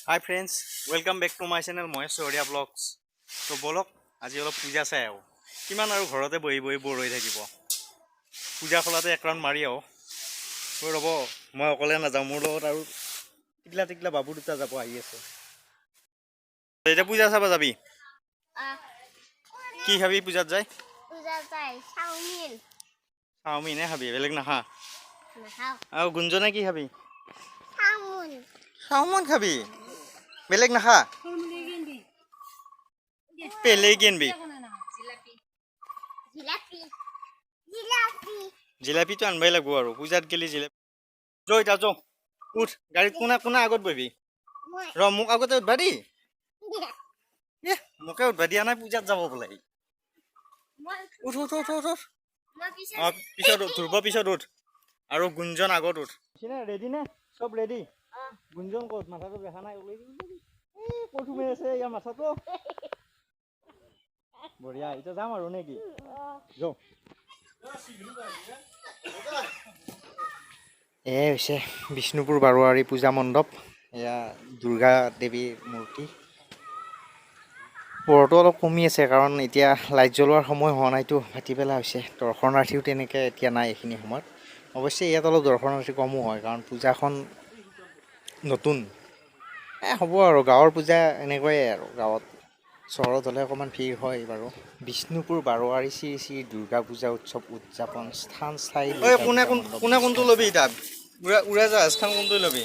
Hi friends, welcome back to my channel Mohesh Soria Vlogs. So bolok আজি অলপ পূজা চাই আও কিমান আৰু ঘৰতে বহি বহি বৰ হৈ থাকিব পূজা খলাতে এক ৰাউণ্ড মাৰি আও ৰ'ব মই অকলে নাযাওঁ মোৰ লগত আৰু টিকলা বাবু দুটা যাব আহি আছে এতিয়া পূজা চাব যাবি কি খাবি পূজাত যাই চাওমিন খাবি বেলেগ নাখা আৰু গুঞ্জনে কি খাবি চাওমিন খাবি বেলেগ নাখা পেলে কিনবি জিলাপিটো আনবাই লাগব আৰু পূজাত গেলি জিলাপি যো এতিয়া যো উঠ গাড়ীত কোনা আগত বহিবি ৰ মোক আগতে উঠবা দি মোকে উঠবা দিয়া নাই পূজাত যাব বোলে উঠ উঠ উঠ উঠ উঠ পিছত ধ্ৰুব পিছত উঠ আৰু গুঞ্জন আগত উঠ ৰেডি নে চব ৰেডি গুঞ্জন ক'ত মাথাটো দেখা নাই প্ৰথমে আছে ইয়াৰ মাথাটো বঢ়িয়া এতিয়া যাম আৰু নেকি যো এয়া হৈছে বিষ্ণুপুৰ বাৰোৱাৰী পূজা মণ্ডপ এয়া দুৰ্গা দেৱীৰ মূৰ্তি পোহৰটো অলপ কমি আছে কাৰণ এতিয়া লাইট জ্বলোৱাৰ সময় হোৱা নাইতো ভাটিবেলা হৈছে দৰ্শনাৰ্থীও তেনেকৈ এতিয়া নাই এইখিনি সময়ত অৱশ্যে ইয়াত অলপ দৰ্শনাৰ্থী কমো হয় কাৰণ পূজাখন নতুন হ'ব আৰু গাঁৱৰ পূজা এনেকুৱাই আৰু গাঁৱত চহৰত হ'লে অকণমান ভিৰ হয় বাৰু বিষ্ণুপুৰ বাৰোৱাৰী শ্ৰী শ্ৰী দুৰ্গা পূজা উৎসৱ উদযাপন স্থান স্থায়ী কোনে কোনটো ল'বি তাত উৰাজাহাজখন কোনটো ল'বি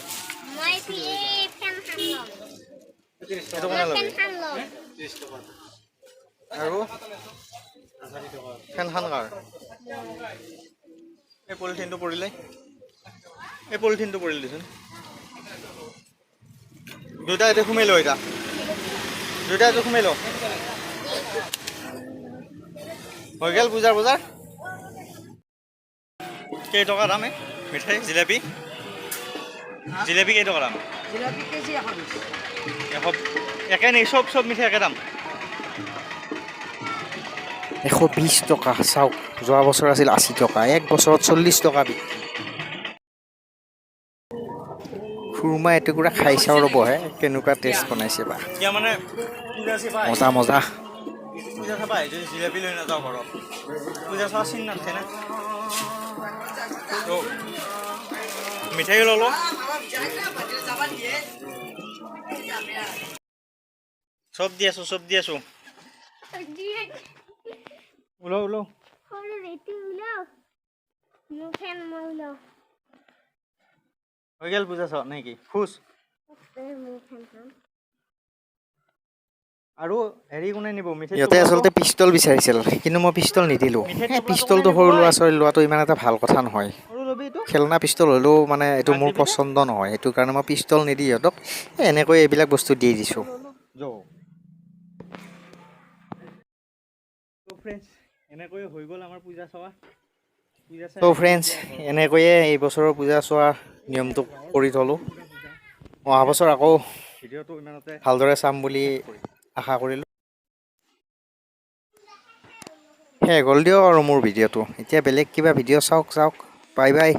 আৰু ফেনখন কাৰ এই পলিথিনটো পৰিলে দেচোন দুটা এতিয়া সোমাই ল দুটা সোমাই ল হৈ গ'ল পূজাৰ বজাৰ কেইটকা দাম মিঠাই জিলাপি কেইটকা দাম একে নেকি চব মিঠাই একে দাম 120 টকা চাওক যোৱা বছৰ আছিল 80 টকা এক বছৰত 40 টকা বিক্ৰী খুৰমা এটুকুৰা খাই চাওঁ ৰ'বহে কেনেকুৱা টেষ্ট বনাইছে বা মজা মজা পূজা চাবা জিলাপি লৈ নাযাওঁ ঘৰত পূজা চোৱা চিন নাথাকে না মিঠাই ল'লো চব দি আছো ওলাও হৈ গ'ল পূজা চোৱা নেকি খুচ আৰু হেৰি কোনে নিব মিঠাই ইয়াতে আচলতে পিষ্টল বিচাৰিছিল কিন্তু মই পিষ্টল নিদিলোঁ পিষ্টলটো সৰু ল'ৰা ছোৱালী লোৱাটো ইমান এটা ভাল কথা নহয় খেলনা পিষ্টল হ'লেও মানে এইটো মোৰ পচন্দ নহয় সেইটো কাৰণে মই পিষ্টল নিদি সিহঁতক এনেকৈ এইবিলাক বস্তু দি দিছোঁ এনেকৈ হৈ গ'ল আমাৰ পূজা চোৱা ফ্ৰেণ্ডছ এনেকৈয়ে এই বছৰৰ পূজা চোৱা নিয়মটো কৰি থলোঁ অহা বছৰ আকৌ ভিডিঅ'টো ইমানতে ভালদৰে চাম বুলি আশা কৰিলোঁ শেষ হ'ল দিয়ক আৰু মোৰ ভিডিঅ'টো এতিয়া বেলেগ কিবা ভিডিঅ' চাওক বাই